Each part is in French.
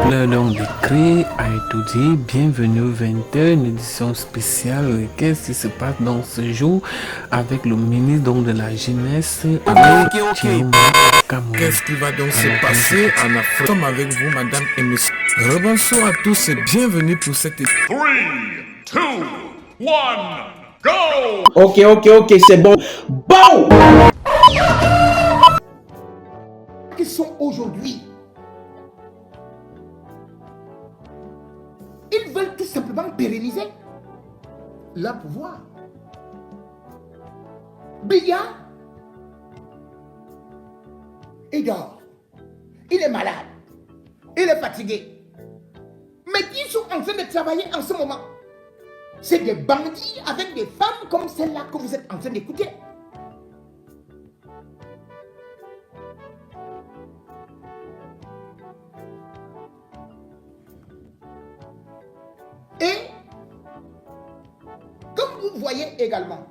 Le long décret a étudié. Bienvenue au 20h, une édition spéciale. Qu'est-ce qui se passe dans ce jour avec le ministre donc, de la Jeunesse, avec Chioma Kamou. Qu'est-ce qui va donc se passer en Afrique? Nous sommes avec vous, madame et monsieur. Rebonsoir à tous et bienvenue pour cette émission. 3, 2, 1, go! Ok, c'est bon. Bon! Qui sont aujourd'hui. Ils veulent tout simplement pérenniser leur pouvoir. Biya, il dort. Il est malade. Il est fatigué. Mais qui sont en train de travailler en ce moment? C'est des bandits avec des femmes comme celle-là que vous êtes en train d'écouter. Et comme vous voyez également,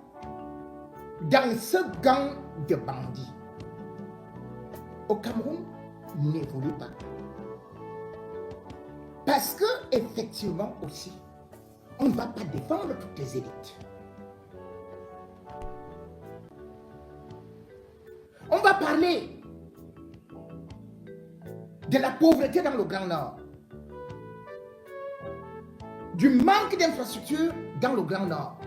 dans ce gang de bandits, au Cameroun, n'évolue pas. Parce que, effectivement aussi, on ne va pas défendre toutes les élites. On va parler de la pauvreté dans le Grand Nord, du manque d'infrastructures dans le Grand Nord.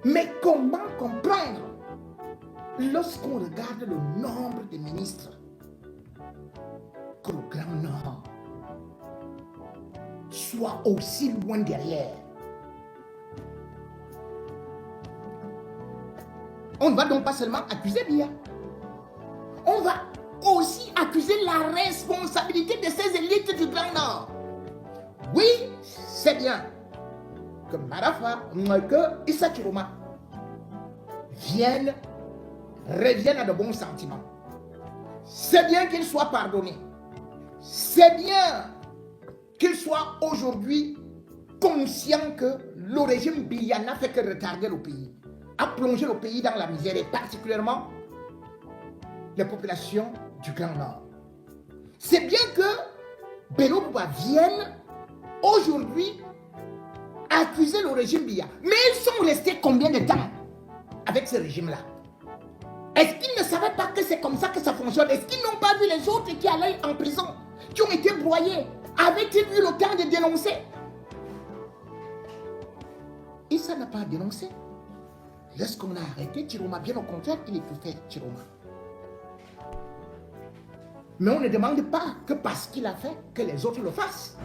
Mais comment comprendre lorsqu'on regarde le nombre de ministres que le Grand Nord soit aussi loin derrière? On ne va donc pas seulement accuser Biya, on va aussi accuser la responsabilité de ces élites du Grand Nord. Oui, c'est bien que Marafa, que Issa Chiroma reviennent à de bons sentiments. C'est bien qu'ils soient pardonnés. C'est bien qu'ils soient aujourd'hui conscients que le régime Biya n'a fait que retarder le pays, a plongé le pays dans la misère et particulièrement les populations du Grand Nord. C'est bien que Bello Bouba vienne aujourd'hui accuser le régime Biya. Mais ils sont restés combien de temps avec ce régime-là? Est-ce qu'ils ne savaient pas que c'est comme ça que ça fonctionne? Est-ce qu'ils n'ont pas vu les autres qui allaient en prison, qui ont été broyés? Avaient-ils eu le temps de dénoncer? Issa n'a pas dénoncé. Lorsqu'on a arrêté Chiroma, bien au contraire, il écoutait Chiroma. Mais on ne demande pas que parce qu'il a fait, que les autres le fassent.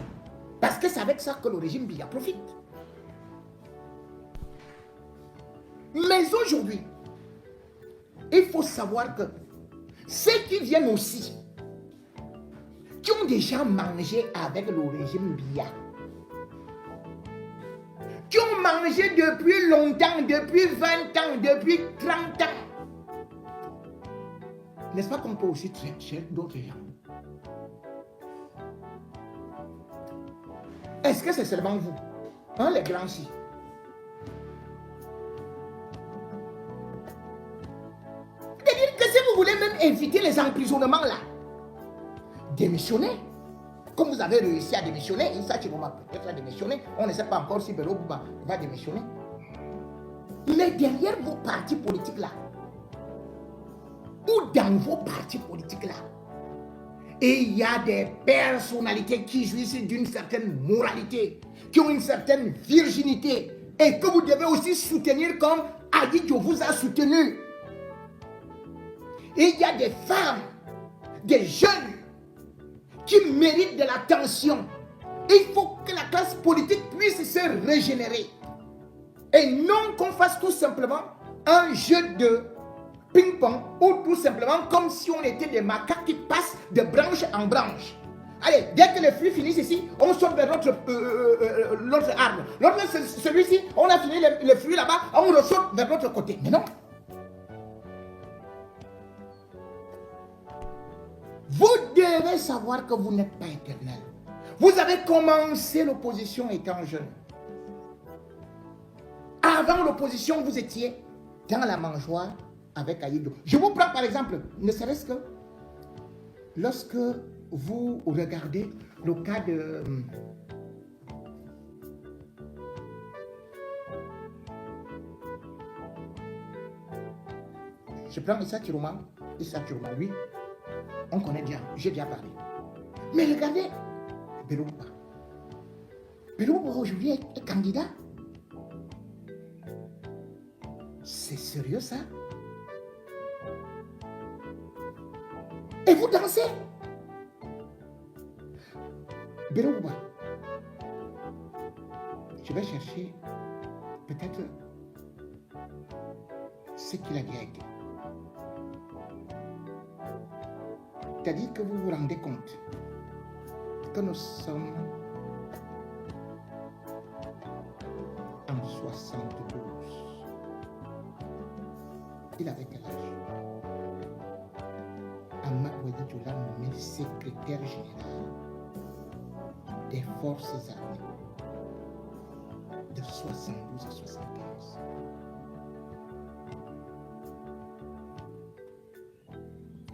Parce que c'est avec ça que le régime Biya profite. Mais aujourd'hui, il faut savoir que ceux qui viennent aussi, qui ont déjà mangé avec le régime Biya, qui ont mangé depuis longtemps, depuis 20 ans, depuis 30 ans, n'est-ce pas qu'on peut aussi traiter d'autres gens? Est-ce que c'est seulement vous, hein, les grands ici? C'est-à-dire que si vous voulez même éviter les emprisonnements là, démissionnez. Comme vous avez réussi à démissionner, Issa Chiroma peut-être démissionner, on ne sait pas encore si Bello Bouba va démissionner. Mais derrière vos partis politiques là, ou dans vos partis politiques là, et il y a des personnalités qui jouissent d'une certaine moralité, qui ont une certaine virginité, et que vous devez aussi soutenir comme Adidjo vous a soutenu. Et il y a des femmes, des jeunes, qui méritent de l'attention. Il faut que la classe politique puisse se régénérer. Et non qu'on fasse tout simplement un jeu de ping-pong ou tout simplement comme si on était des macaques qui passent de branche en branche. Allez, dès que les fruits finissent ici, on saute vers l'autre arbre. Celui-ci, on a fini les fruits là-bas, on ressaute vers l'autre côté. Mais non. Vous devez savoir que vous n'êtes pas éternel. Vous avez commencé l'opposition étant jeune. Avant l'opposition, vous étiez dans la mangeoire avec Aïdjo. Je vous prends par exemple, ne serait-ce que lorsque vous regardez le cas de... Je prends Issa Chiroma, oui, on connaît bien, j'ai déjà parlé. Mais regardez, Belouba. Belouba aujourd'hui est candidat. C'est sérieux ça? Et vous dansez? Belouba. Je vais chercher peut-être ce qu'il a déjà été. C'est-à-dire que vous vous rendez compte que nous sommes en 72. Il avait quel âge? Ahmad Wadi l'a nommé secrétaire général des forces armées de 72 à 75.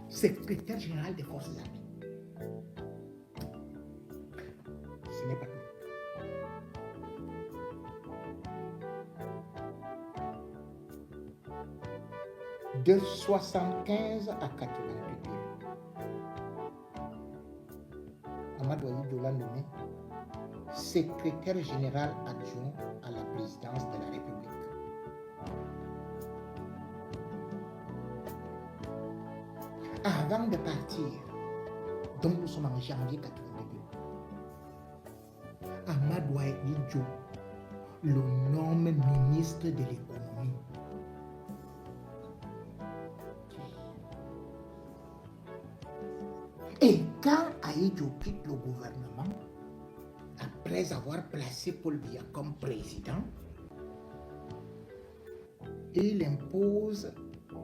Secrétaire général des forces armées. Ce n'est pas tout. De 75 à 82, Ahmad Wahid l'a nommé secrétaire général adjoint à la présidence de la République. Avant de partir, donc nous sommes en janvier 82, Ahmad Wahid le nomme ministre de l'économie. Et quand Ahidjo quitte le gouvernement, après avoir placé Paul Biya comme président, il impose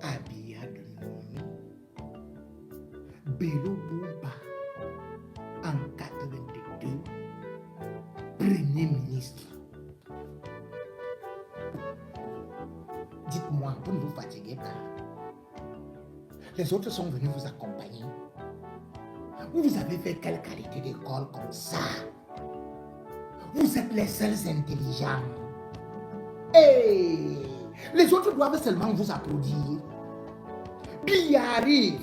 à Biya de nommer Bello Bouba en 82 Premier ministre. Dites-moi, vous ne vous fatiguez pas. Les autres sont venus vous accompagner. Vous avez fait quelle qualité d'école comme ça? Vous êtes les seuls intelligents. Et les autres doivent seulement vous applaudir. Puis arrive.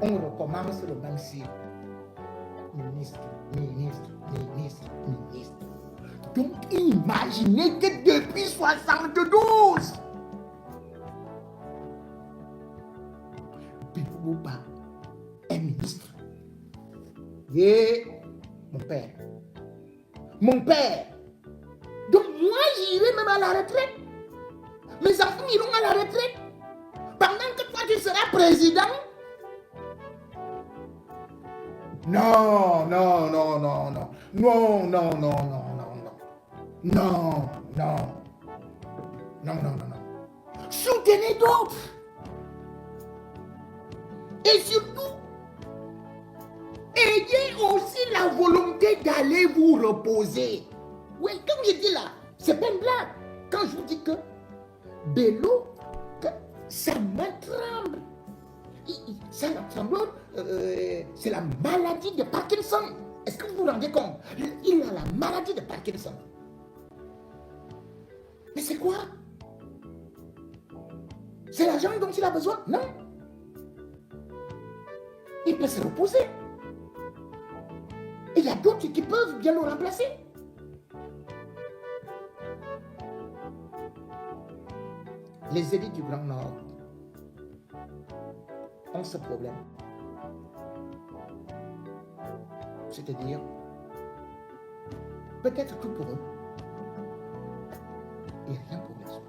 On recommence le même cycle. Ministre, ministre, ministre, ministre. Donc imaginez que depuis 72, Bibouba est ministre. Et mon père. Mon père. Donc moi j'irai même à la retraite. Mes enfants iront à la retraite. Pendant que toi tu seras président. Non, non, non, non, non. Non, non, non, non, non, non. Non, non. Non, non, non, non. Soutenez d'autres. Et surtout, ayez aussi la volonté d'aller vous reposer. Oui, comme je dis là, c'est pas une blague. Quand je vous dis que Bello, que sa main tremble. Ça tremble, c'est la maladie de Parkinson. Est-ce que vous vous rendez compte? Il a la maladie de Parkinson. Mais c'est quoi? C'est l'argent dont il a besoin? Non. Il peut se reposer. Et il y a d'autres qui peuvent bien le remplacer. Les élites du Grand Nord ont ce problème. C'est-à-dire, peut-être tout pour eux et rien pour les autres.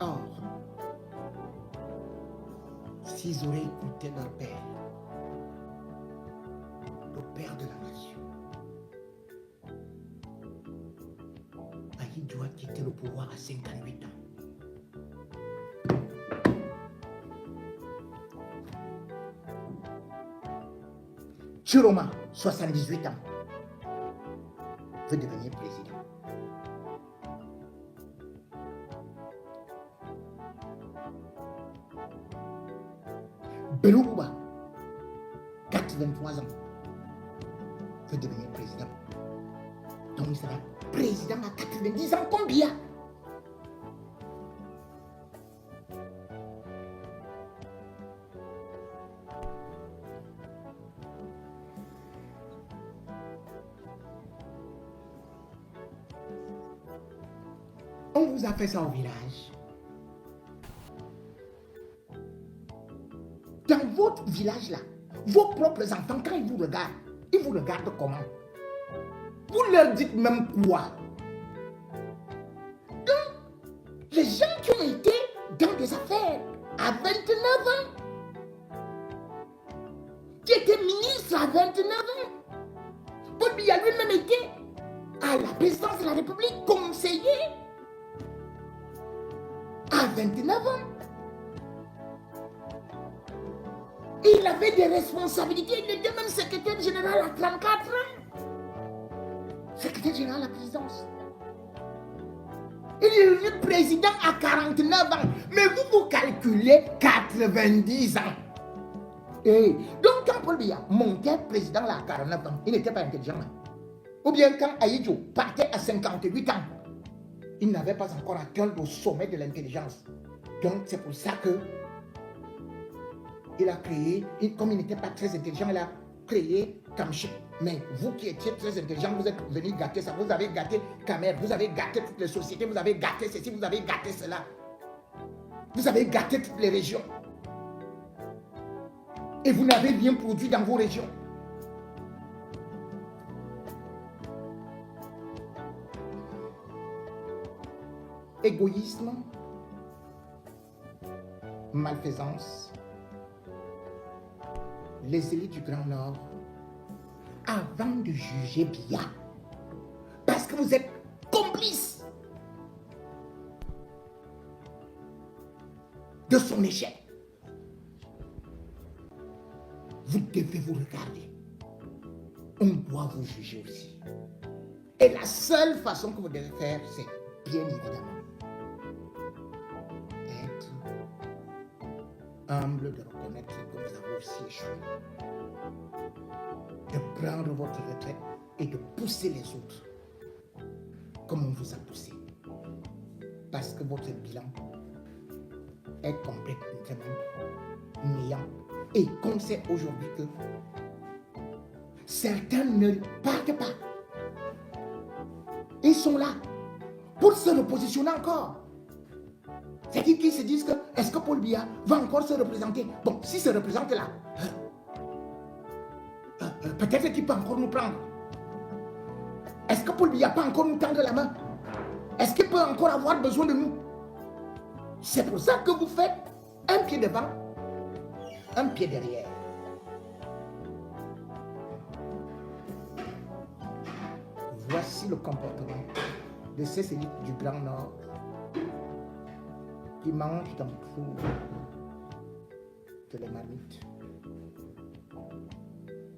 Or, s'ils auraient écouté leur père, le père de la nation, Ahidjo a quitté le pouvoir à 58 ans. Chiroma, 78 ans. veut devenir président. Belouba, 83 ans, veut devenir président. Donc il sera président à 90 ans. Combien? On vous a fait ça au village. Dans votre village là, vos propres enfants, quand ils vous regardent comment? Vous leur dites même quoi? Donc, les gens qui ont été dans des affaires à 29 ans, qui étaient ministres à 29 ans, Paul Biya lui-même était à la présidence de la République, conseiller à 29 ans. Il avait des responsabilités, il était même secrétaire général à 34 ans. Secrétaire général à la présidence. Il est devenu président à 49 ans. Mais vous calculez 90 ans. Et donc quand Paul Biya montait président là à 49 ans, il n'était pas intelligent. Ou bien quand Ahidjo partait à 58 ans, il n'avait pas encore atteint le sommet de l'intelligence. Donc c'est pour ça que il a créé, comme il n'était pas très intelligent, il a créé Kamchik. Mais vous qui étiez très intelligent, vous êtes venus gâter ça. Vous avez gâté Kamer, vous avez gâté toutes les sociétés, vous avez gâté ceci, vous avez gâté cela. Vous avez gâté toutes les régions. Et vous n'avez rien produit dans vos régions. Égoïsme, malfaisance. Les élites du Grand Nord, avant de juger Biya, parce que vous êtes complices de son échec, vous devez vous regarder. On doit vous juger aussi. Et la seule façon que vous devez faire, c'est bien évidemment être humble de reconnaître que vous avez aussi échoué. De prendre votre retraite et de pousser les autres comme on vous a poussé. Parce que votre bilan est complètement néant. Et qu'on sait aujourd'hui que certains ne partent pas. Ils sont là pour se repositionner encore. C'est-à-dire qu'ils se disent que est-ce que Paul Biya va encore se représenter? Bon, s'il se représente là, peut-être qu'il peut encore nous prendre. Est-ce que Paul Biya peut encore nous tendre la main? Est-ce qu'il peut encore avoir besoin de nous? C'est pour ça que vous faites un pied devant, un pied derrière. Voici le comportement de ces élites du Grand Nord qui mangent dans tout de les marmites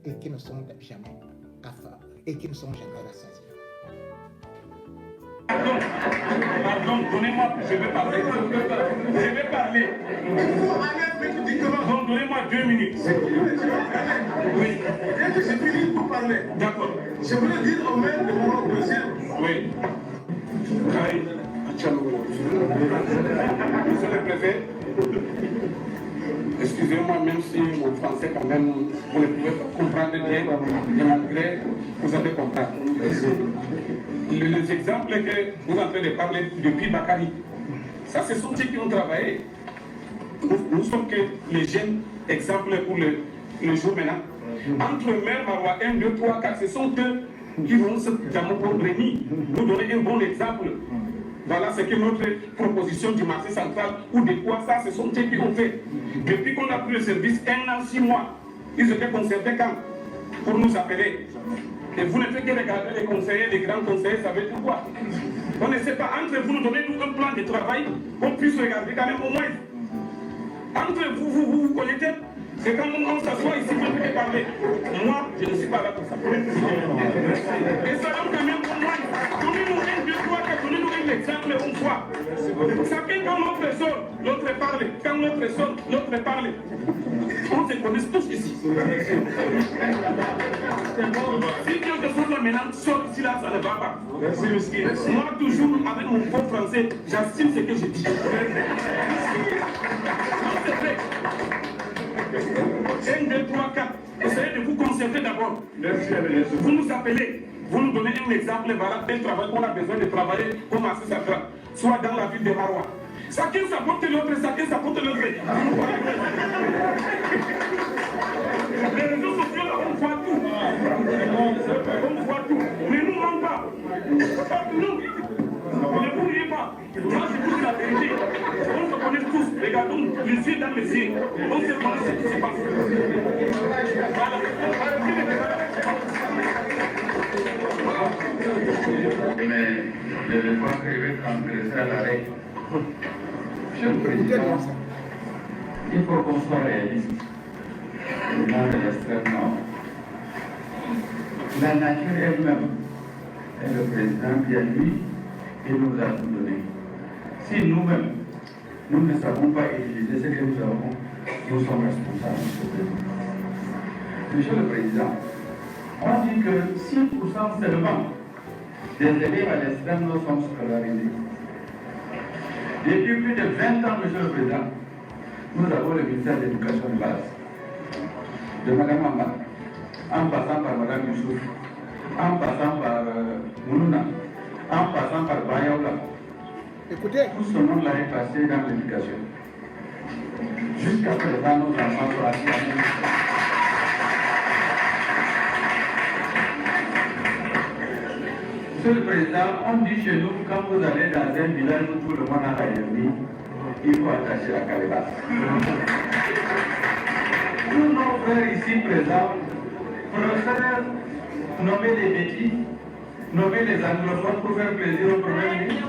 et qui ne sont jamais à faim et qui ne sont jamais rassasiés. Pardon, donnez-moi, je vais parler. Je vais parler. Donc, donnez-moi 2 minutes. Oui. Dès que j'ai fini pour parler. D'accord. Je voulais dire au maire de mon dossier. Oui. Monsieur le préfet, excusez-moi, même si mon français, quand même, vous ne pouvez pas comprendre bien, malgré vous avez compris. Les exemples que vous êtes en train de parler depuis Bakary, ça, ce sont ceux qui ont travaillé. Nous sommes que les jeunes exemples pour le jour maintenant. Entre maire, Marois 1, 2, 3, 4, ce sont eux qui vont se nous donner un bon exemple. Voilà ce que notre proposition du marché central ou de quoi ça, ce sont eux qui ont fait. Depuis qu'on a pris le service, 1 an, 6 mois, ils étaient conservés quand? Pour nous appeler. Et vous ne faites que regarder les conseillers, les grands conseillers, ça veut dire quoi? On ne sait pas, entre vous, nous donnez un plan de travail, qu'on puisse regarder quand même au moins. Entre vous, vous connaissez, c'est quand on s'assoit ici, on peut parler. Moi, je ne suis pas là pour ça. Et ça donne quand même pour moi. parle une fois. Chacun quand l'autre sonne, l'autre parle. Quand l'autre sonne, l'autre parle. On se connaît tous ici. Si quelque chose maintenant sort ici là, ça ne va pas. Moi toujours avec mon bon français, j'assume ce que je dis. C'est vrai. 1, 2, 3, 4. Essayez de vous concentrer d'abord. Vous nous appelez, vous nous donnez un exemple valable d'un travail qu'on a besoin de travailler comme assistant, soit dans la ville de Maroua. Chacun s'apporte l'autre, chacun s'apporte l'autre. Les réseaux sociaux là, on voit tout. On voit tout. Mais nous, on ne pas. Nous, ne pourriez pas. Moi, je vous dis la vérité. On se connaît tous. Regardons les yeux dans les yeux. On se connaît ce qui se passe. Mais je crois que je vais transgresser à la règle. Monsieur le Président, il faut qu'on soit réaliste. Dans l'extrême nord. La nature elle-même est le président qui a lui et nous a tout donné. Si nous-mêmes, nous ne savons pas utiliser ce que nous avons, nous sommes responsables de ce président. Monsieur le Président, on dit que 6% seulement des élèves à l'extrême nord sont scolarisés. Depuis plus de 20 ans, Monsieur le Président, nous avons le ministère de l'Éducation de base, de Mme Amad, en passant par Mme Youssouf, en passant par Mounouna, en passant par Bayaoula. Écoutez. Tout ce monde-là est passé dans l'éducation. Jusqu'à présent, nos enfants sont assis à nous. Monsieur le Président, on dit chez nous, quand vous allez dans un village où tout le monde a réuni, il faut attacher la calebasse. Tous nos frères ici présents préfèrent nommer les bêtises, nommer les anglophones pour faire plaisir au Premier ministre.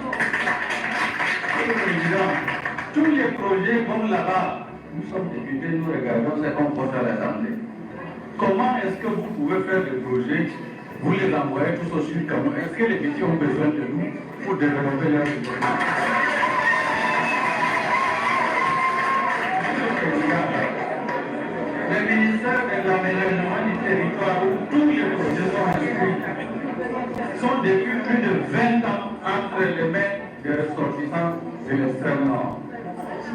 Monsieur le Président, tous les projets vont là-bas. Nous sommes députés, nous regardons ce qu'on vote à l'Assemblée. Comment est-ce que vous pouvez faire des projets, vous les envoyez tous au sud Cameroun? Est-ce que les petits ont besoin de nous pour développer leur développement? Le ministère de l'aménagement du territoire où tous les projets sont inscrits sont depuis plus de 20 ans entre les mains des ressortissants de l'extrême nord.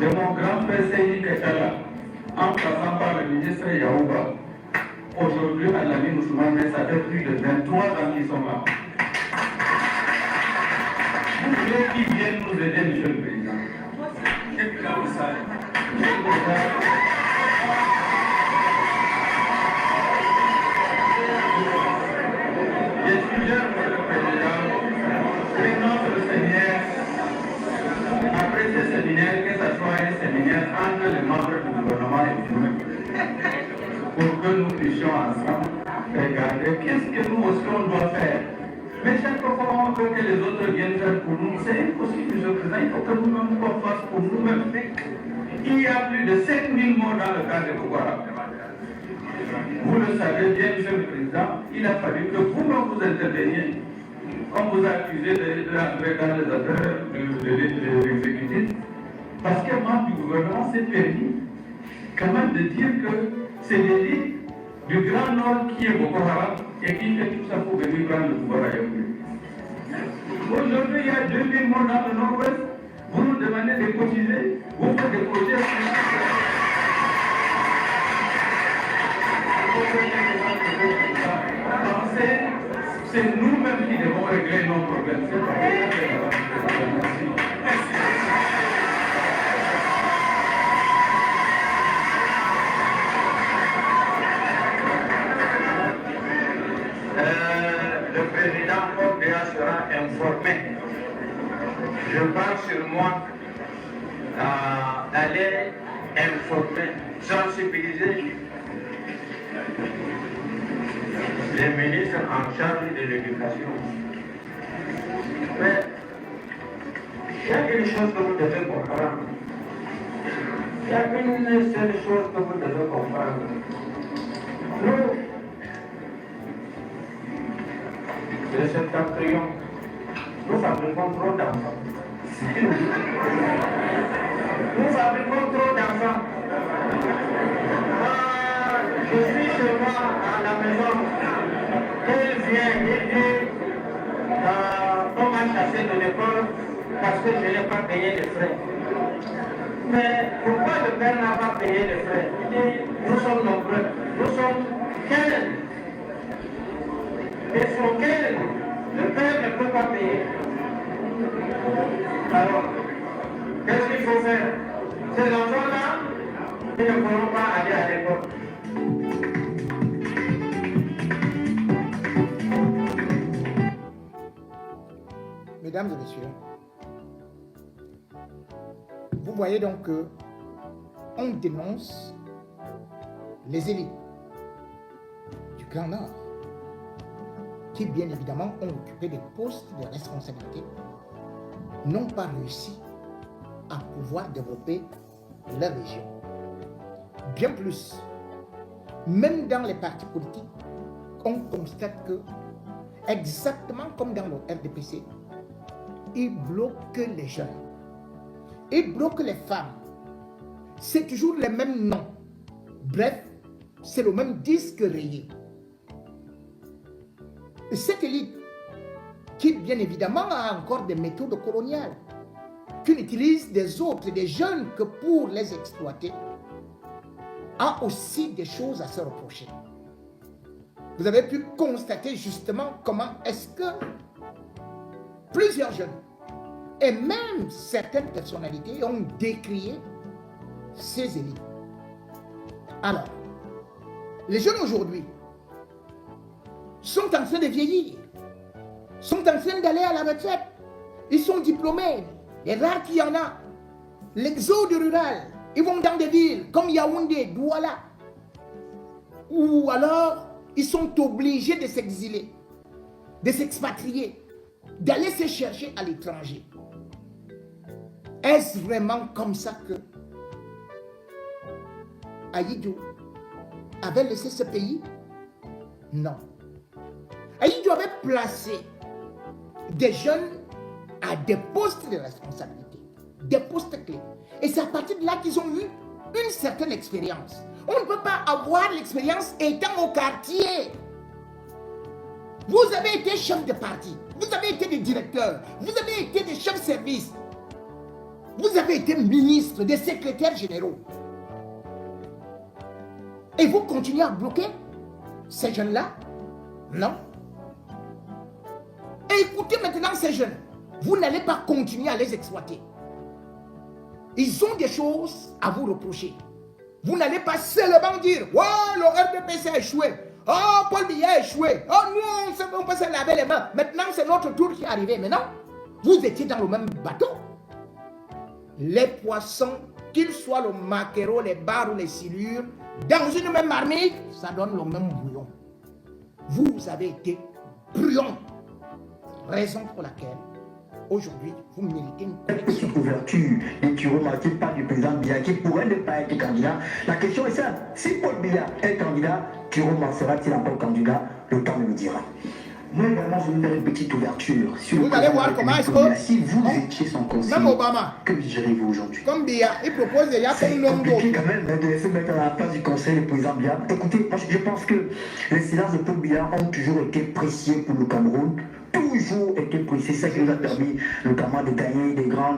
De mon grand-père Seyni Ketala, en passant par le ministre Yaouba, aujourd'hui à la mine Ousmane, ça fait plus de 23 ans qu'ils sont là. Vous voulez qu'ils viennent nous aider, Monsieur le Président? Qu'est-ce que là vous savez? Les sujets, Monsieur le Président, c'est notre séminaire. Après ce séminaire, que ce soit un séminaire entre les membres du gouvernement et nous, pour que nous puissions ensemble regarder qu'est-ce que nous aussi on doit faire. Mais chaque fois on veut que les autres viennent faire pour nous, c'est impossible, Monsieur le Président. Il faut que nous-mêmes qu'on fasse pour nous-mêmes. Il y a plus de 5000 morts dans le cas de Boko Haram. Vous le savez bien, Monsieur le Président, il a fallu que vous-même vous interveniez. On vous a accusé d'entrer dans les affaires de l'exécutif. Parce qu'un membre du gouvernement s'est permis quand même de dire que c'est l'élite du Grand Nord qui est Boko Haram et qui fait tout ça pour venir prendre le pouvoir à Yaoundé. Aujourd'hui, il y a 2000 morts dans le Nord-Ouest. Vous nous demandez de cotiser, vous faites des projets. C'est nous-mêmes qui devons régler nos problèmes. Le président Orbea sera informé. Je parle sur moi d'aller informer, sensibiliser les ministres en charge de l'éducation. Mais il y a une chose que vous devez comprendre. Il y a une seule chose que vous devez comprendre. Nous, le septentrion, nous fabriquons trop d'enfants. Nous fabriquons trop d'argent. Je suis chez moi à la maison. Elle vient, on m'a chassé de l'école parce que je n'ai pas payé les frais. Mais pourquoi le père n'a pas payé les frais? Il dit, nous sommes nombreux, nous sommes 15. Et sur 15, le père ne peut pas payer. Alors, qu'est-ce qu'il faut faire? Ces enfants-là, ils ne pourront pas aller à l'école. Mesdames et messieurs, vous voyez donc que on dénonce les élites du Grand Nord qui, bien évidemment, ont occupé des postes de responsabilité, n'ont pas réussi à pouvoir développer leur région. Bien plus, même dans les partis politiques, on constate que, exactement comme dans le RDPC, ils bloquent les jeunes, ils bloquent les femmes. C'est toujours les mêmes noms. Bref, c'est le même disque rayé. Cette élite, qui bien évidemment a encore des méthodes coloniales, qui n'utilise des autres, des jeunes que pour les exploiter, a aussi des choses à se reprocher. Vous avez pu constater justement comment est-ce que plusieurs jeunes et même certaines personnalités ont décrié ces élites. Alors, les jeunes aujourd'hui sont en train de vieillir, sont en train d'aller à la retraite, ils sont diplômés, les rares qu'il y en a, l'exode rural, ils vont dans des villes comme Yaoundé, Douala, ou alors ils sont obligés de s'exiler, de s'expatrier, d'aller se chercher à l'étranger. Est-ce vraiment comme ça que Ahidjo avait laissé ce pays? Non. Ahidjo avait placé des jeunes à des postes de responsabilité, des postes clés. Et c'est à partir de là qu'ils ont eu une certaine expérience. On ne peut pas avoir l'expérience étant au quartier. Vous avez été chef de parti, vous avez été des directeurs, vous avez été des chefs de service, vous avez été ministre, des secrétaires généraux. Et vous continuez à bloquer ces jeunes-là? Non. Et écoutez maintenant ces jeunes, vous n'allez pas continuer à les exploiter. Ils ont des choses à vous reprocher. Vous n'allez pas seulement dire, oh, le RDPC a échoué. Oh, Paul Biya a échoué. Oh, nous, on peut se laver les mains. Maintenant, c'est notre tour qui est arrivé. Maintenant, vous étiez dans le même bateau. Les poissons, qu'ils soient le maquereau, les bars ou les silures, dans une même marmite, ça donne le même bouillon. Vous avez été brouillon. Raison pour laquelle, aujourd'hui, vous méritez une petite ouverture des Tiroma qui parle du président Biya qui pourrait ne pas être candidat. La question est simple. Si Paul Biya est candidat, Tiroma sera-t-il encore candidat? Le temps nous le dira. Moi également, je vais faire une petite ouverture. Sur vous allez voir comment est-ce que... Si vous étiez son conseiller, même Obama, que direz-vous aujourd'hui? Comme Biya, il propose déjà comme l'homme d'autre. C'est compliqué quand même de se mettre à la place du conseil du président Biya. Écoutez, moi, je pense que les silences de Paul Biya ont toujours été précieux pour le Cameroun. Toujours été précis, c'est ça qui nous a permis notamment de gagner des grands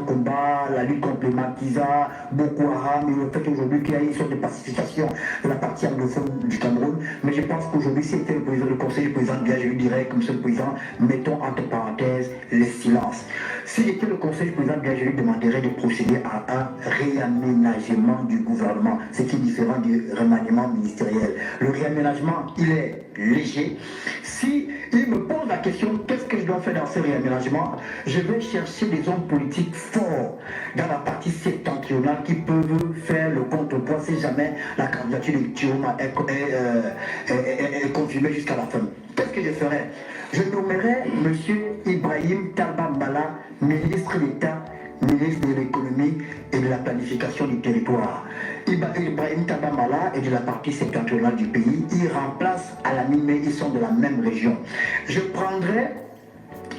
combats, la lutte contre les Maquisards, Boko Haram, et le fait aujourd'hui qu'il y a une sorte de pacification de la partie anglophone du Cameroun. Mais je pense qu'aujourd'hui, si c'était le conseil du président Biya, je lui dirais, comme monsieur le président, mettons entre parenthèses les silences. Si j'étais le conseil du président Biya, je lui demanderais de procéder à un réaménagement du gouvernement, ce qui est différent du remaniement ministériel. Le réaménagement, il est léger. Si il me pose la question, qu'est-ce que je dois faire dans ce réaménagement? Je vais chercher des hommes politiques forts dans la partie septentrionale qui peuvent faire le contrepoids si jamais la candidature de Tiroma est confirmée jusqu'à la fin. Qu'est-ce que je ferai? Je nommerai M. Ibrahim Talba Mbala, ministre d'État, ministre de l'économie et de la planification du territoire. Ibrahim Talba Mbala est de la partie septentrionale du pays. Il remplace Alamine, mais ils sont de la même région. Je prendrai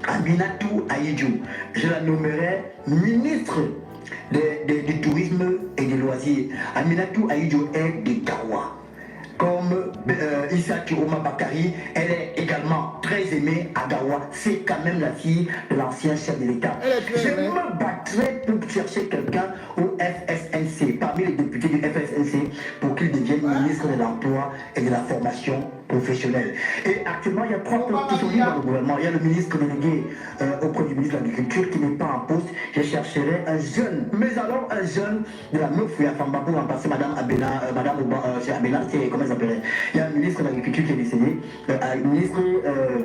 Aminatou Aïdjo, je la nommerai ministre du tourisme et des loisirs. Aminatou Aïdjo est de Gawa. Comme Issa Kiroma Bakari, elle est également très aimée à Gawa. C'est quand même la fille de l'ancien chef de l'État. Je me battrai pour chercher quelqu'un au FSNC, parmi les députés du FSNC, pour qu'il devienne ministre de l'Emploi et de la Formation professionnelle. Et actuellement, il y a 3 postes qui sont libres dans le gouvernement. Il y a le ministre délégué auprès du ministre de l'Agriculture qui n'est pas en poste. Je chercherai un jeune, mais alors un jeune de la Meufouya Famba pour remplacer Madame Abena, c'est comment elle s'appelait. Il y a un ministre de l'Agriculture qui est décédé, un ministre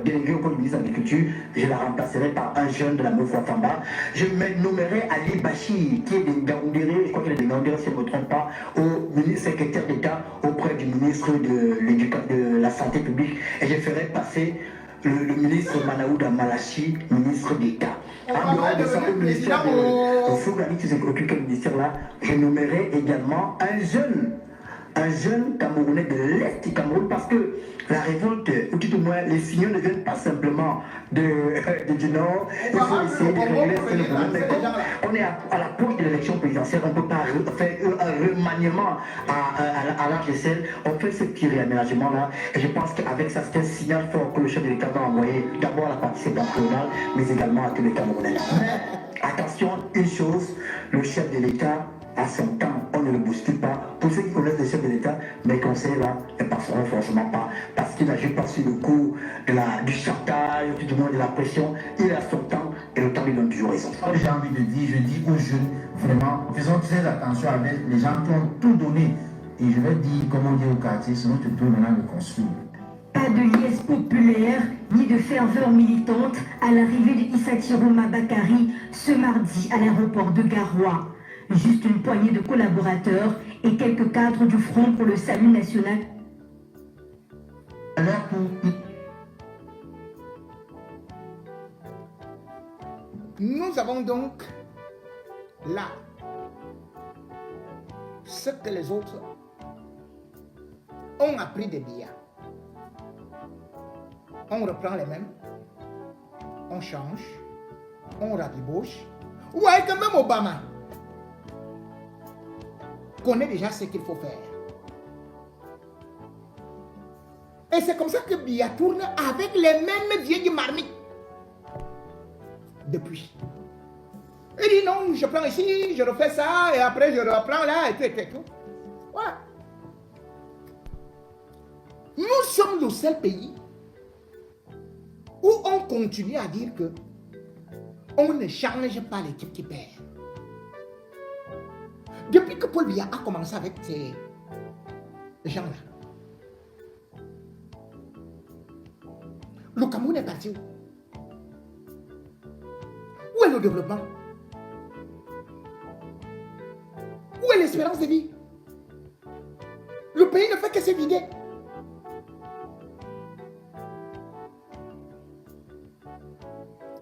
délégué auprès du ministre de l'Agriculture. Je la remplacerai par un jeune de la Meufouya Famba. Je me nommerai Ali Bachir, qui est de Ngaoundéré, je crois qu'il est de Ngaoundéré si je ne me trompe pas, au ministre secrétaire d'État auprès du ministre de la Santé publique, et je ferai passer le ministre Manaouda Malachi, ministre d'État. En dehors de ça, au ministère de Fougani, qui s'occupe du ministère là, je nommerai également un jeune Camerounais de l'Est du Cameroun, parce que la révolte, ou tout au moins les signaux ne viennent pas simplement du Nord. Il faut essayer de régler ce problème. Mais comme on est à l'approche de l'élection présidentielle, on ne peut pas faire un remaniement à large échelle. On fait ce petit réaménagement là, et je pense qu'avec ça, c'est un signal fort que le chef de l'État va envoyer d'abord à la partie septentrionale, mais également à tous les Camerounais. Mais attention, une chose, le chef de l'État, à son temps, on ne le bouscule pas. Pour ceux qui connaissent le chef de l'État, mes conseils là ne passeront forcément pas, parce qu'il n'agit pas sur le coup du chantage, du moins de la pression. Il a son temps et le temps lui donne toujours raison. J'ai envie de dire, je dis aux jeunes, vraiment, faisons très attention avec les gens qui ont tout donné. Et je vais dire, comme on dit au quartier, c'est notre tour maintenant de construire. Pas de liesse populaire ni de ferveur militante à l'arrivée de Issa Kiroma Bakari ce mardi à l'aéroport de Garoua. Juste une poignée de collaborateurs et quelques cadres du Front pour le Salut National. Nous avons donc là ce que les autres ont appris des Biya. On reprend les mêmes, on change, on rabiboche. Ouais, quand même Obama connaît déjà ce qu'il faut faire. Et c'est comme ça que Biya tourne avec les mêmes vieilles marmites. Depuis. Il dit non, je prends ici, je refais ça, et après je reprends là, et tout. Ouais. Nous sommes le seul pays où on continue à dire que on ne change pas l'équipe qui perd. Depuis que Paul Biya a commencé avec ces gens-là, le Cameroun est parti où? Où est le développement? Où est l'espérance de vie? Le pays ne fait que se vider.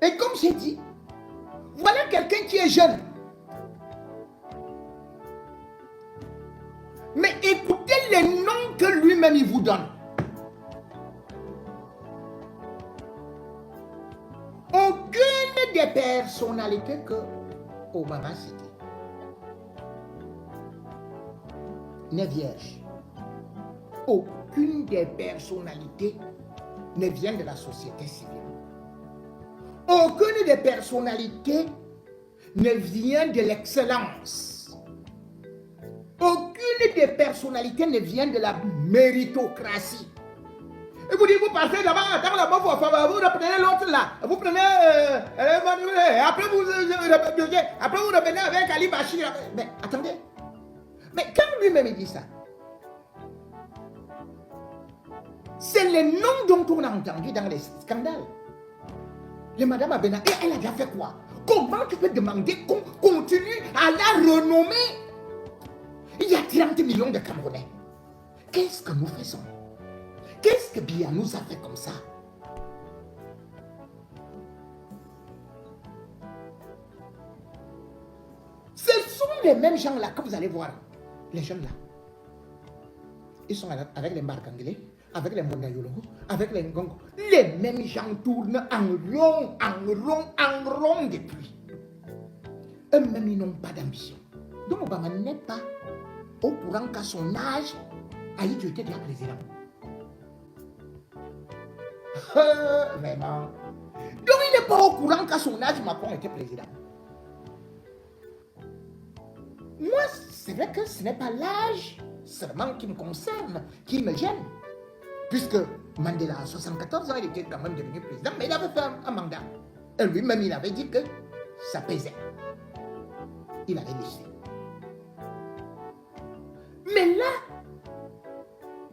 Et comme j'ai dit, voilà quelqu'un qui est jeune. Mais écoutez les noms que lui-même il vous donne. Aucune des personnalités que Obama citait n'est vierge. Aucune des personnalités ne vient de la société civile. Aucune des personnalités ne vient de l'excellence. Aucune des personnalités ne vient de la méritocratie. Et vous dites, vous passez là-bas, dans la bas, vous reprenez l'autre là, vous prenez, après vous revenez avec Ali Bachir. Mais attendez, mais quand lui-même il dit ça, c'est les noms dont on a entendu dans les scandales. Le Madame Abena, et elle a déjà fait quoi? Comment tu peux demander qu'on continue à la renommer? Il y a 30 millions de Camerounais. Qu'est-ce que nous faisons? Qu'est-ce que Biya nous a fait comme ça? Ce sont les mêmes gens-là que vous allez voir. Les jeunes là. Ils sont avec les marques anglais, avec les Mondayolo, avec les Ngongo, les mêmes gens tournent en rond depuis. Eux-mêmes, ils n'ont pas d'ambition. Donc, Obama n'est pas au courant qu'à son âge, Haïti était déjà président. Vraiment. Donc, il n'est pas au courant qu'à son âge, Macron était président. Moi, c'est vrai que ce n'est pas l'âge seulement qui me concerne, qui me gêne. Puisque Mandela, à 74 ans, il était quand même devenu président, mais il avait fait un mandat. Et lui-même, il avait dit que ça pesait. Il avait laissé. Mais là,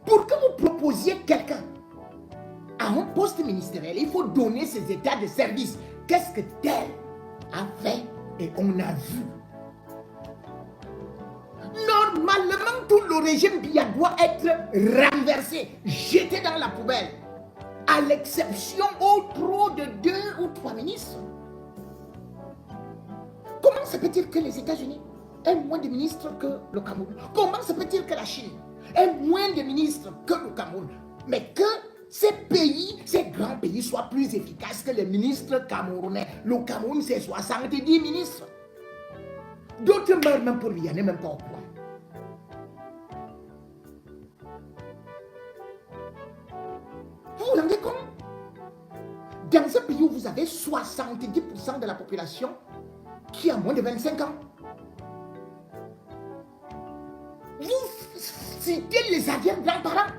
pour que vous proposiez quelqu'un à un poste ministériel, il faut donner ses états de service. Qu'est-ce que tel a fait et on a vu? Normalement, tout le régime Biya doit être renversé, jeté dans la poubelle, à l'exception au trop de 2 ou 3 ministres. Comment se peut-il que les États-Unis aient moins de ministres que le Cameroun? Comment se peut-il que la Chine ait moins de ministres que le Cameroun? Mais que ces pays, ces grands pays soient plus efficaces que les ministres camerounais. Le Cameroun, c'est 70 ministres. D'autres meurent même pour lui, il n'y en a même pas au point. Vous vous rendez compte? Dans un pays où vous avez 70% de la population qui a moins de 25 ans, vous citez les arrière-grands-parents,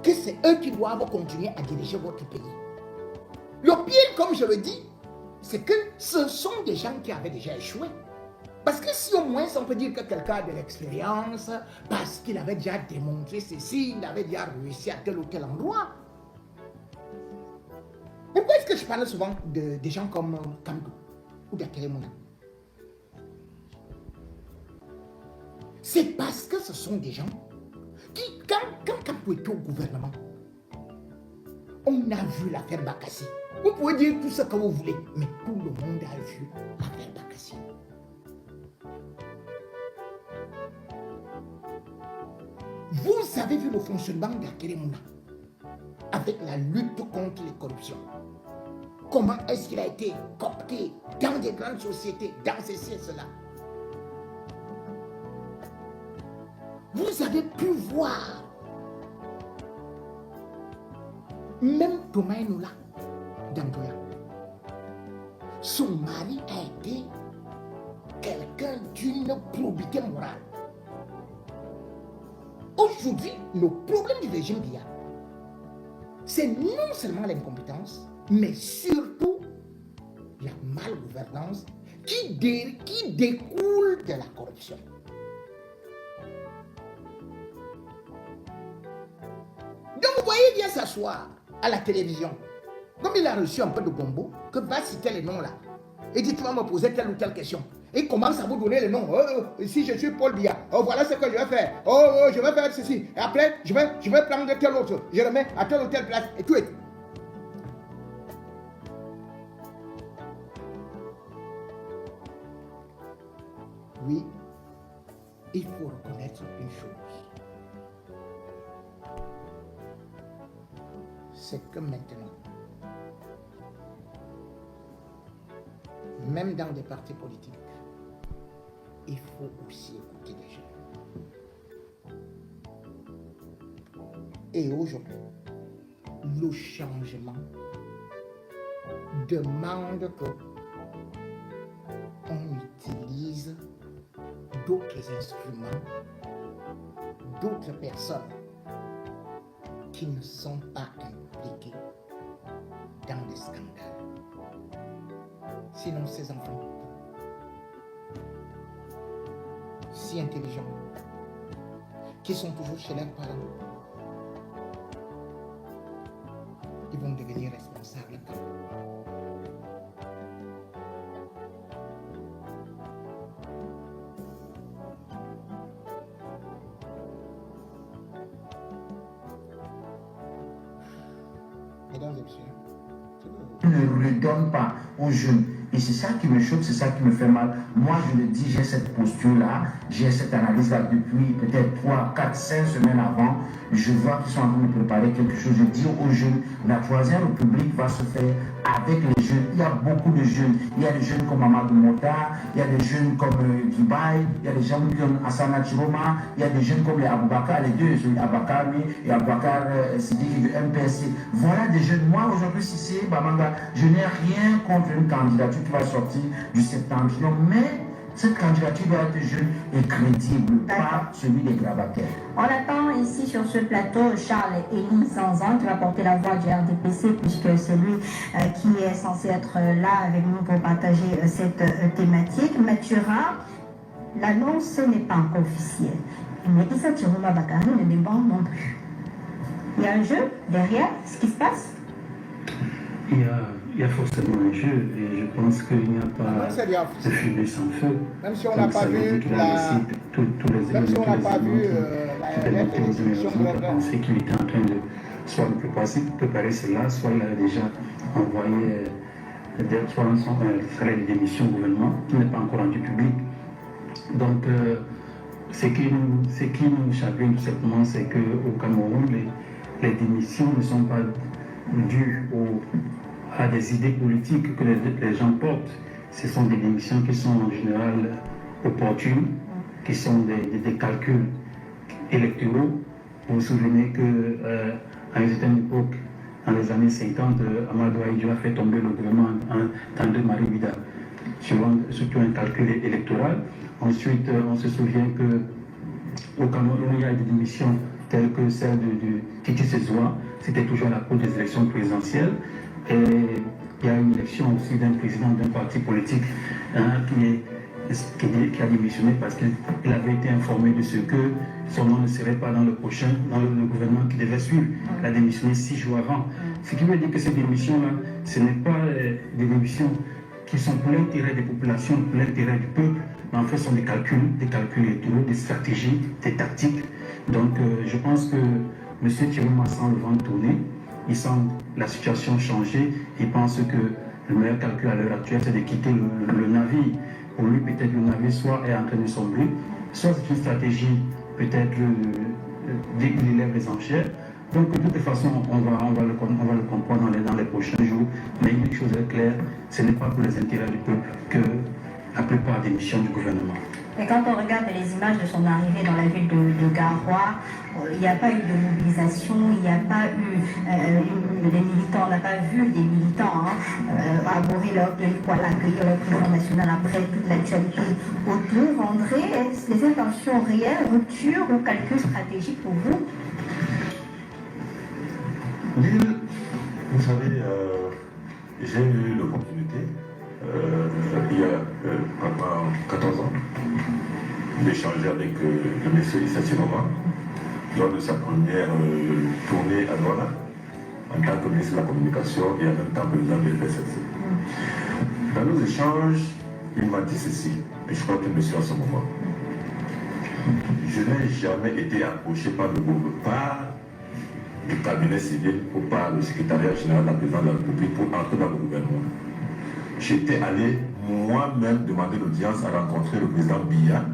que c'est eux qui doivent continuer à diriger votre pays. Le pire, comme je le dis, c'est que ce sont des gens qui avaient déjà échoué. Parce que si au moins on peut dire que quelqu'un a de l'expérience, parce qu'il avait déjà démontré ceci, il avait déjà réussi à tel ou tel endroit. Pourquoi est-ce que je parle souvent des gens comme Kamdou ou Dakere Mouna? C'est parce que ce sont des gens qui, quand Kamdou était au gouvernement, on a vu l'affaire Bakassi. Vous pouvez dire tout ce que vous voulez, mais tout le monde a vu l'affaire Bakassi. Vous avez vu le fonctionnement d'Akere Mouna avec la lutte contre les corruptions. Comment est-ce qu'il a été coopté dans des grandes sociétés, dans ceci et cela. Vous avez pu voir même Thomas Enoula d'Andoya. Son mari a été quelqu'un d'une probité morale. Aujourd'hui, le problème du régime Biya, c'est non seulement l'incompétence, mais surtout la malgouvernance qui découle de la corruption. Donc vous voyez bien s'asseoir à la télévision, comme il a reçu un peu de gombo, que va citer les noms là, et dit tu vas me poser telle ou telle question. Et commence à vous donner les noms. Si je suis Paul Biya, voilà ce que je vais faire. Je vais faire ceci. Et après, je vais prendre tel autre. Je le mets à telle ou telle place. Et tout est. Oui, il faut reconnaître une chose. C'est que maintenant, même dans des partis politiques, il faut aussi écouter les gens. Et aujourd'hui, le changement demande que on utilise d'autres instruments, d'autres personnes qui ne sont pas impliquées dans des scandales. Sinon, ces enfants, si intelligents, qui sont toujours chez leurs parents, ils vont devenir responsables. Mesdames et messieurs, ne lui donne pas aux jeunes Et c'est ça qui me choque, c'est ça qui me fait mal. Moi, je le dis, j'ai cette posture-là, j'ai cette analyse-là depuis peut-être 3, 4, 5 semaines avant. Je vois qu'ils sont en train de préparer quelque chose. Je dis aux jeunes, la Troisième République va se faire avec les jeunes. Il y a beaucoup de jeunes. Il y a des jeunes comme Amadou Mota, il y a des jeunes comme Dubaï, il y a des gens comme Asana Chiroma, il y a des jeunes comme les Aboubakar, les deux, Aboubakar et Aboubakar Sidiki de MPSC. Voilà des jeunes. Moi, aujourd'hui, si c'est Bamanga, je n'ai rien contre une candidature qui va sortir du septentrion, mais cette candidature doit être jeune et crédible, pas celui des grabataires. On attend ici sur ce plateau Charles-Élie Sanzan qui va porter la voix du RDPC puisque c'est lui qui est censé être là avec nous pour partager cette thématique. Mathura, l'annonce n'est pas encore officielle. Mais Issa Chiroma Bakari ne dépend non plus. Il y a un jeu derrière ce qui se passe? Il y a forcément un jeu et je pense qu'il n'y a pas de fumée sans feu. Même si on n'a pas vu même si on n'a pas vu la télévision de penser qu'il était en train de soit de préparer cela, soit il a déjà envoyé soit les démissions au gouvernement qui n'est pas encore rendu public. Donc ce qui nous chagrine tout simplement, c'est qu'au Cameroun, les démissions ne sont pas dues à des idées politiques que les gens portent. Ce sont des démissions qui sont en général opportunes, qui sont des calculs électoraux. Vous vous souvenez qu'à une certaine époque, dans les années 50, Amadou Ahidjo a fait tomber le gouvernement en temps de Marie Vida, surtout un calcul électoral. Ensuite, on se souvient qu'au Cameroun, il y a des démissions telles que celle de Titi Sezoua. C'était toujours à la cour des élections présidentielles. Et il y a une élection aussi d'un président d'un parti politique qui a démissionné parce qu'il avait été informé de ce que son nom ne serait pas dans le gouvernement qui devait suivre. Il a démissionné 6 jours avant. Ce qui veut dire que ces démissions-là, ce n'est pas des démissions qui sont pour l'intérêt des populations, pour l'intérêt du peuple, mais en fait ce sont des calculs électoraux, des stratégies, des tactiques. Donc je pense que M. Chiroma sent le vent tourner. Il sent la situation changer. Il pense que le meilleur calcul à l'heure actuelle, c'est de quitter le navire. Pour lui, peut-être le navire soit est en train de sombrer, soit c'est une stratégie peut-être dès qu'il élève les enchères. Donc de toute façon, on va le comprendre dans les prochains jours. Mais une chose est claire, ce n'est pas pour les intérêts du peuple que la plupart des missions du gouvernement. Et quand on regarde les images de son arrivée dans la ville de Garoua, il n'y a pas eu de mobilisation, il n'y a pas eu des militants, on n'a pas vu des militants arborer leur pays pour accueillir le président national après toute l'actualité autour. André, est-ce les intentions réelles, rupture ou calcul stratégique pour vous? L'île, vous savez, j'ai eu l'opportunité, il y a 14 ans, d'échanger avec le monsieur Issa Chiroma lors de sa première tournée à Douala en tant que ministre de la Communication et en même temps président de l'FSLC. Dans nos échanges, il m'a dit ceci, et je crois que monsieur en ce moment, je n'ai jamais été approché par le du cabinet civil ou par le secrétariat général de la présidence de la République pour entrer dans le gouvernement. J'étais allé moi-même demander l'audience à rencontrer le président Biya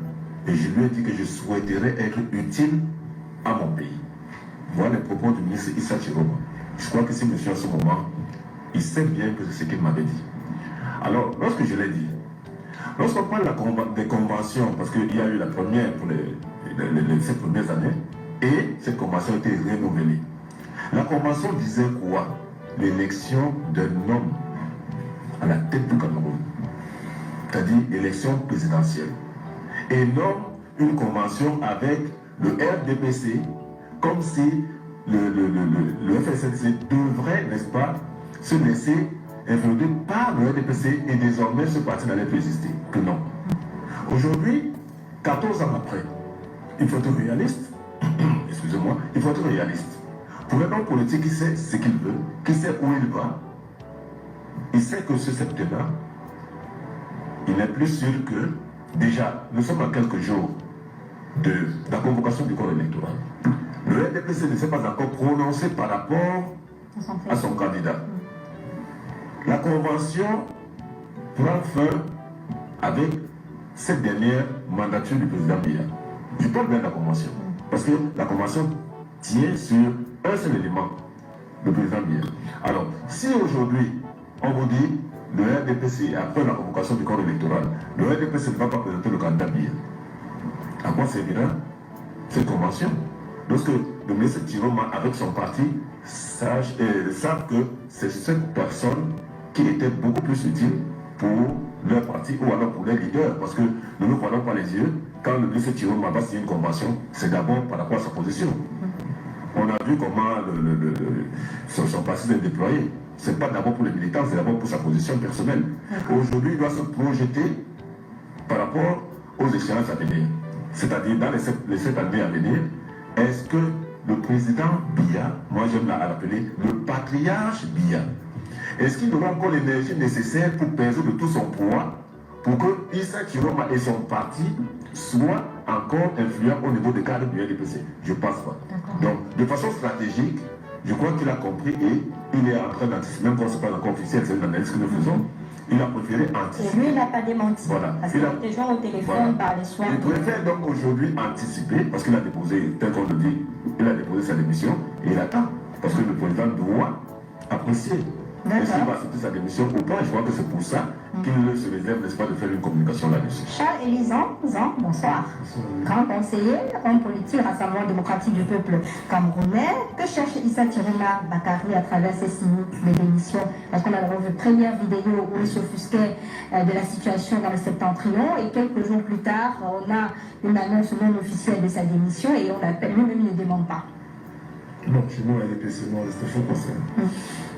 et je lui ai dit que je souhaiterais être utile à mon pays. Voilà les propos du ministre Issa Chiroma. Je crois que ce monsieur en ce moment, il sait bien que c'est ce qu'il m'avait dit. Alors, lorsque je l'ai dit, lorsqu'on parle des conventions, parce qu'il y a eu la première pour ces premières années, et cette convention a été renouvelée. La convention disait quoi? L'élection d'un homme à la tête du Cameroun, c'est-à-dire élection présidentielle. Et non une convention avec le RDPC, comme si le FSLC devrait, n'est-ce pas, se laisser influencer par le RDPC et désormais ce parti n'allait plus exister. Que non. Aujourd'hui, 14 ans après, il faut être réaliste. Excusez-moi, il faut être réaliste. Pour un homme politique qui sait ce qu'il veut, qui sait où il va, il sait que ce septembre, il n'est plus sûr que, déjà, nous sommes à quelques jours de la convocation du corps électoral. Le RDPC ne s'est pas encore prononcé par rapport à son candidat. La convention prend fin avec cette dernière mandature du président Biya. Je parle bien de la convention. Parce que la convention tient sur un seul élément, le président Biya. Alors, si aujourd'hui, on vous dit, le RDPC, après la convocation du corps électoral, le RDPC ne va pas présenter le candidat Biya, à quoi servira cette convention? Lorsque le ministre Chiroma, avec son parti, savent que c'est cette personne qui était beaucoup plus utile pour leur parti ou alors pour les leaders. Parce que nous ne prenons pas les yeux. Quand le ministre Chiroma va signer une convention, c'est d'abord par rapport à sa position. On a vu comment son parti s'est déployé. Ce n'est pas d'abord pour les militants, c'est d'abord pour sa position personnelle. Aujourd'hui, il doit se projeter par rapport aux échéances à venir. C'est-à-dire, dans les 7 années à venir, est-ce que le président Biya, moi j'aime l'appeler le patriarche Biya, est-ce qu'il aura encore l'énergie nécessaire pour peser de tout son poids pour que Issa Chiroma et son parti soient encore influents au niveau des cadres du RDPC? Je ne pense pas. Donc, de façon stratégique, je crois qu'il a compris et il est en train d'anticiper, même quand ce n'est pas encore officiel, c'est une analyse que nous faisons. Il a préféré anticiper. Et lui, il n'a pas démenti. Voilà. Parce qu'il a été joint au téléphone par les soirs. Il préfère donc aujourd'hui anticiper, parce qu'il a déposé, tel qu'on le dit, il a déposé sa démission et il attend. Parce que le président doit apprécier. Est-ce qu'il va accepter sa démission ou pas? Je crois que c'est pour ça qu'il se réserve, n'est-ce pas, de faire une communication là-dessus. Charles Élisant, bonsoir. Grand conseiller, homme politique, Rassemblement démocratique du peuple camerounais. Que cherche Issa Chiroma Bakary à travers ces signes de démission? Parce qu'on a vu première vidéo où il s'offusquait de la situation dans le septentrion et quelques jours plus tard, on a une annonce non officielle de sa démission et on l'appelle, lui-même il ne demande pas. Non, chez nous, à l'EPC, nous restons concentrés.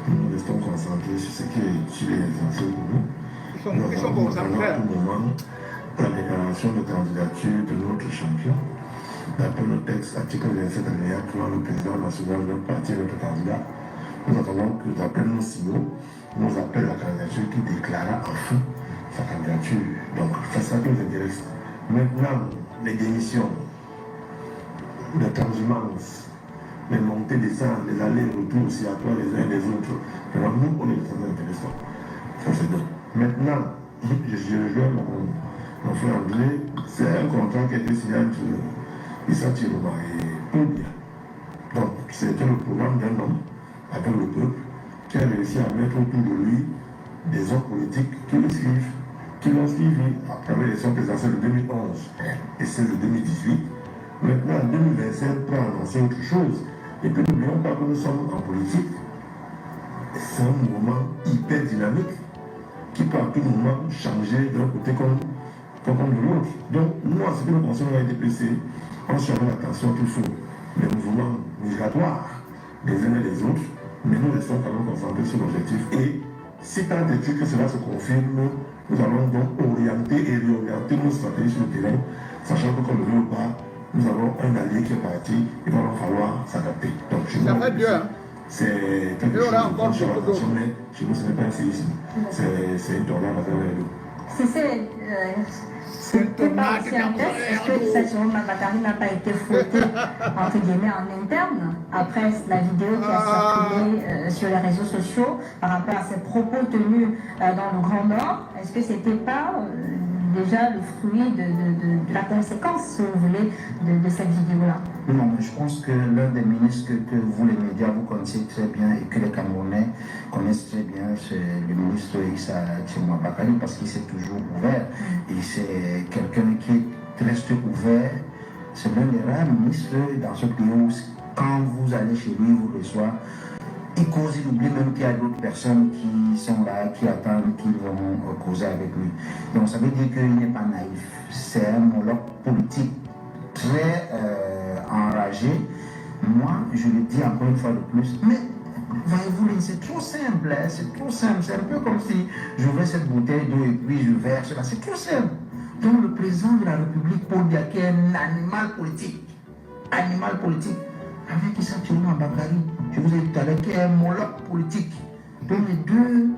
Nous restons concentrés sur ce qui est utile et essentiel pour nous. Nous avons à tout moment la déclaration de candidature de notre champion. D'après nos textes, article 27 alinéa 3, le président national de notre parti est notre candidat. Nous attendons que d'après nos signaux, nous appelle la candidature qui déclara enfin sa candidature. Donc, c'est ça qui nous intéresse. Maintenant, les démissions, les transhumance, les montées, descentes, les allers-retours aussi à toi les uns et les autres. Alors nous, on est très intéressants. Ça c'est bien. Maintenant, je rejoins mon frère André, c'est un contrat qui a été signé entre Issa Chiroma et Paul Biya. Donc, c'était le programme d'un homme avec le peuple qui a réussi à mettre autour de lui des hommes politiques qui le suivent, qui l'ont suivi après l'élection présidentielle de 2011 et celle de 2018. Maintenant, en 2027, pour annoncer autre chose. Et puis n'oublions pas que nous sommes en politique. C'est un mouvement hyper dynamique qui peut à tout moment changer d'un côté comme de l'autre. Donc nous, en ce qui nous concerne à l'EDPC, on surveille l'attention qu'il faut. Les mouvements migratoires les uns et les autres, mais nous restons quand même concentrés sur l'objectif. Et si tant est que cela se confirme, nous allons donc orienter et réorienter nos stratégies sur le terrain, sachant que comme le veut ou pas, nous avons un allié qui est parti, il va falloir s'adapter. Donc chez nous, c'est quelque chose de grand sur l'attention, mais chez nous, ce n'est pas un séisme. C'est une tornade à travers l'eau. C'était pas aussi un test. Est-ce que Issa Chiroma Bakary n'a pas été fouetté, entre guillemets, en interne, après la vidéo qui a circulé sur les réseaux sociaux par rapport à ses propos tenus dans le Grand Nord? Est-ce que c'était pas déjà le fruit de la conséquence, si vous voulez, de cette vidéo-là? Non, mais je pense que l'un des ministres que vous, les médias, vous connaissez très bien et que les Camerounais connaissent très bien, c'est le ministre Issa Chiroma Bakary, parce qu'il s'est toujours ouvert. Et c'est quelqu'un qui reste ouvert. C'est l'un des rares ministres dans ce pays où, quand vous allez chez lui, vous reçoit. Il cause, il oublie même qu'il y a d'autres personnes qui sont là, qui attendent, qui vont causer avec lui. Donc ça veut dire qu'il n'est pas naïf. C'est un monologue politique très enragé. Moi, je le dis encore une fois de plus, mais voyez-vous, c'est trop simple, hein, c'est trop simple. C'est un peu comme si j'ouvrais cette bouteille d'eau et puis je verse là. C'est trop simple. Donc le président de la République, Paul Biya, qui est un animal politique, avec Issa Chiroma Bakary, je vous ai dit tout à l'heure, qui est un monologue politique. Donc les deux,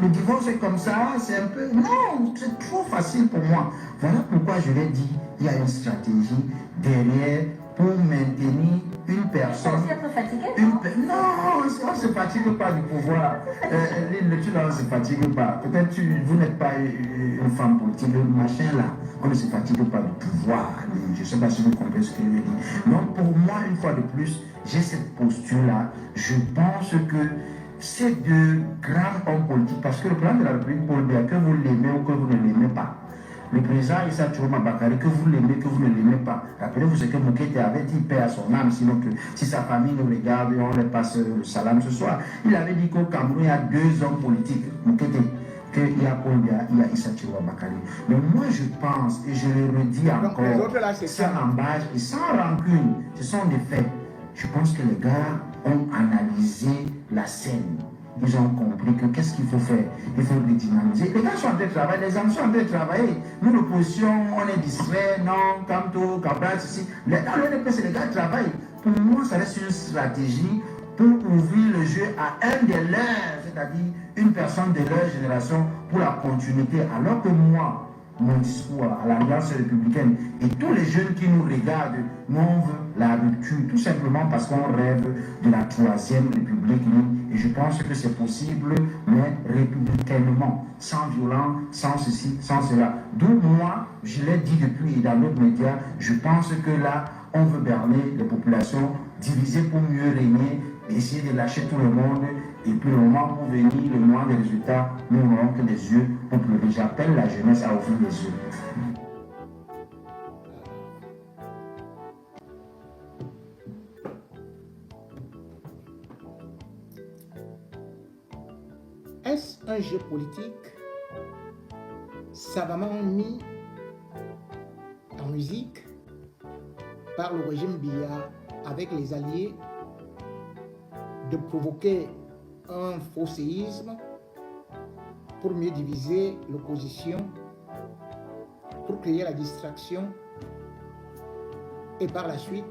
le divorce est comme ça, c'est un peu... Non, c'est trop facile pour moi. Voilà pourquoi je l'ai dit, il y a une stratégie derrière pour maintenir une personne. Être fatigué, Non, on ne se fatigue pas du pouvoir. Lynn, tu ne se fatigue pas. Peut-être vous n'êtes pas une femme politique, le machin là. On ne se fatigue pas du pouvoir. Je ne sais pas si vous comprenez ce que je veux dire. Donc pour moi, une fois de plus, j'ai cette posture-là. Je pense que ces deux grands hommes politiques, parce que le président de la République, Paul Biya, que vous l'aimez ou que vous ne l'aimez pas, le président Issa Chiroma Bakary, que vous l'aimez, que vous ne l'aimez pas. Rappelez-vous ce que Moukete avait dit, paix à son âme, sinon que si sa famille nous regarde, on leur passe le salam ce soir. Il avait dit qu'au Cameroun, il y a deux hommes politiques, Moukete, qu'il y a Paul Biya, il y a Issa Chiroma Bakary. Mais moi, je pense, et je le redis encore, sans embâche et sans rancune, ce sont des faits. Je pense que les gars ont analysé la scène. Ils ont compris que qu'est-ce qu'il faut faire. Il faut redynamiser. Les gars sont en train de travailler, les hommes sont en train de travailler. Nous, l'opposition, on est distrait, non, Kamto, Kabral, ceci. Dans l'NPC, les gars travaillent. Pour moi, ça reste une stratégie pour ouvrir le jeu à un des leurs, c'est-à-dire une personne de leur génération pour la continuité. Alors que moi, mon discours à l'Alliance républicaine et tous les jeunes qui nous regardent, nous on veut la rupture, tout simplement parce qu'on rêve de la troisième république. Et je pense que c'est possible, mais républicainement, sans violence, sans ceci, sans cela. D'où moi, je l'ai dit depuis dans d'autres médias, je pense que là, on veut berner les populations, diviser pour mieux régner, essayer de lâcher tout le monde. Et puis le moment pour venir, le moment des résultats, nous n'aurons que les yeux pour pleurer. J'appelle la jeunesse à ouvrir les yeux. Est-ce un jeu politique savamment mis en musique par le régime Biya avec les alliés de provoquer un faux séisme pour mieux diviser l'opposition, pour créer la distraction et par la suite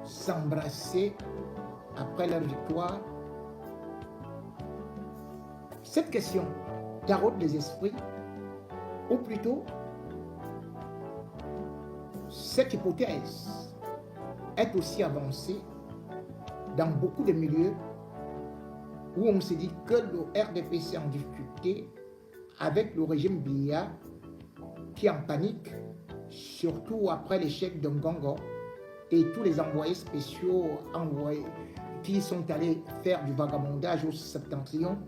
s'embrasser après leur victoire? Cette question taraude les esprits, ou plutôt cette hypothèse est aussi avancée dans beaucoup de milieux où on se dit que le RDPC est en difficulté avec le régime Biya qui est en panique, surtout après l'échec de Ngongo et tous les envoyés spéciaux qui sont allés faire du vagabondage au septentrion.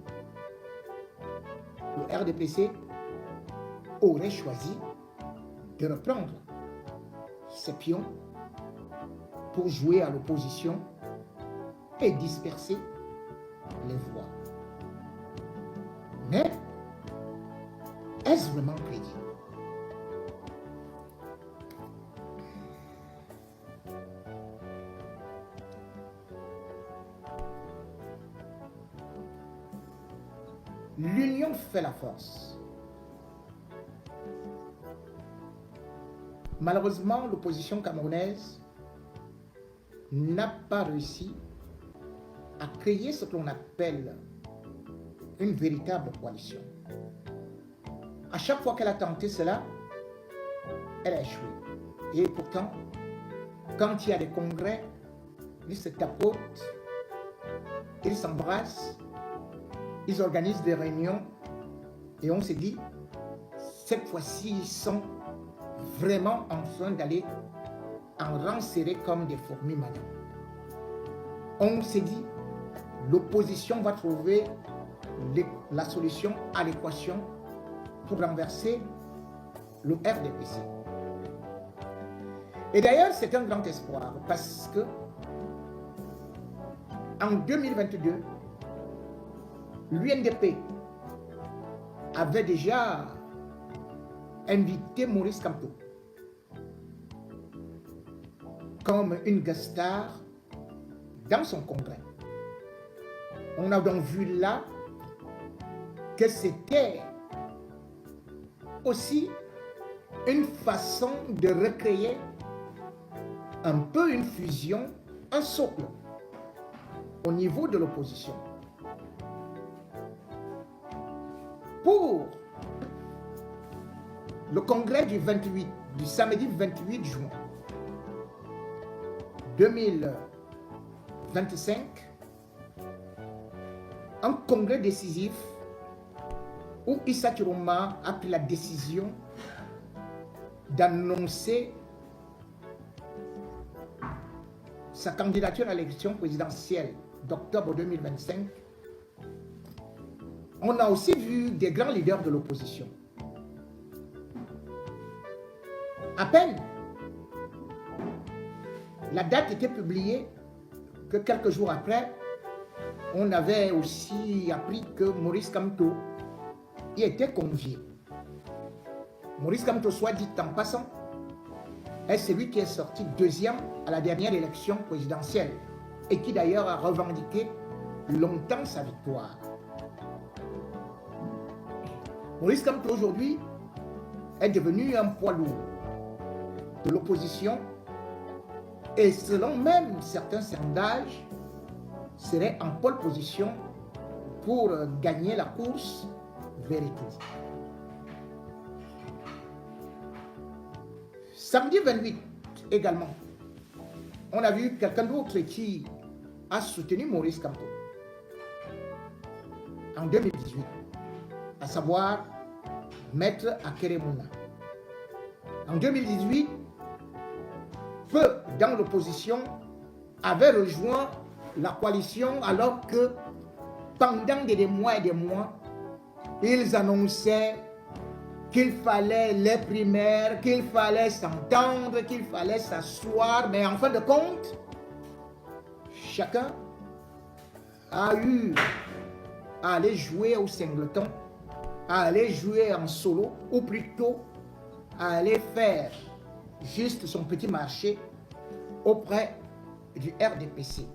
Le RDPC aurait choisi de reprendre ses pions pour jouer à l'opposition et disperser les voix. Mais est-ce vraiment crédible? L'union fait la force. Malheureusement, l'opposition camerounaise n'a pas réussi à créer ce que l'on appelle une véritable coalition. À chaque fois qu'elle a tenté cela, elle a échoué. Et pourtant, quand il y a des congrès, ils se tapotent, ils s'embrassent, ils organisent des réunions et on se dit, cette fois-ci, ils sont vraiment en train d'aller en rang serré comme des fourmis madame. On s'est dit, l'opposition va trouver la solution à l'équation pour renverser le RDPC. Et d'ailleurs, c'est un grand espoir parce que en 2022, l'UNDP avait déjà invité Maurice Kamto comme une guest star dans son congrès. On a donc vu là que c'était aussi une façon de recréer un peu une fusion, un socle au niveau de l'opposition. Pour le congrès du samedi 28 juin, 2025, un congrès décisif où Issa Chiroma a pris la décision d'annoncer sa candidature à l'élection présidentielle d'octobre 2025. On a aussi vu des grands leaders de l'opposition. À peine la date était publiée que quelques jours après, on avait aussi appris que Maurice Kamto y était convié. Maurice Kamto, soit dit en passant, est celui qui est sorti deuxième à la dernière élection présidentielle et qui d'ailleurs a revendiqué longtemps sa victoire. Maurice Kamto aujourd'hui est devenu un poids lourd de l'opposition et selon même certains sondages serait en pole position pour gagner la course vers Etouzi. Samedi 28 également, on a vu quelqu'un d'autre qui a soutenu Maurice Kamto en 2018, à savoir Maître Akeremouna. En 2018, peu dans l'opposition avaient rejoint la coalition alors que pendant des mois et des mois, ils annonçaient qu'il fallait les primaires, qu'il fallait s'entendre, qu'il fallait s'asseoir, mais en fin de compte, chacun a eu à aller jouer au singleton, à aller jouer en solo, ou plutôt à aller faire juste son petit marché auprès du RDPC.